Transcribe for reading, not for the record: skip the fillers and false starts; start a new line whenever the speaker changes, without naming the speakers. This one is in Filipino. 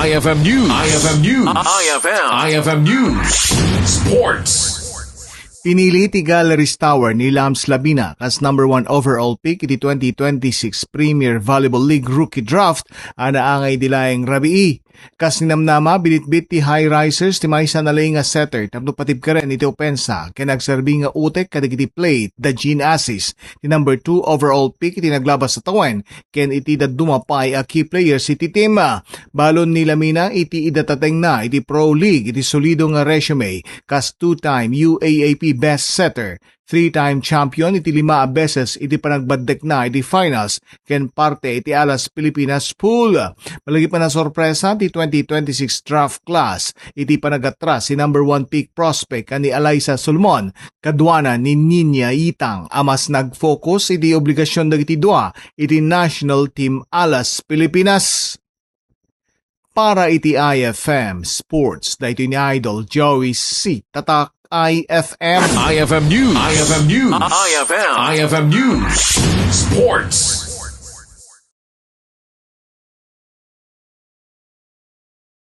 IFM News. IFM News. IFM News. Sports.
Pinili ti Galleries Tower ni Lamina as number 1 overall pick iti 2026 Premier Volleyball League Rookie Draft anaangay dilayeng rabii. Kas ninamnama binitbit ti high risers ti maysa nalay nga setter tapno patib ka rin iti opensa kaya nagserbi nga utek kadagiti plate da Gene Assis ti number 2 overall pick iti naglabas sa tawen ken iti dumapay a key players iti tema. Balon ni Lamina iti idatateng na iti Pro League iti solido nga resume kas 2-time UAAP best setter, 3-time champion iti 5 beses iti panagbadek na iti finals ken parte iti Alas Pilipinas pool. Malagi pa na sorpresa ti 2026 draft class iti panagatras si number 1 pick prospect ani Alaysa Solomon kadwana ni Ninya Itang amas nag-focus iti obligasyon dagiti dua iti national team Alas Pilipinas. Para iti IFM Sports dahito ni Idol Joey C. Tatak IFM.
IFM News. IFM News. IFM News. Sports.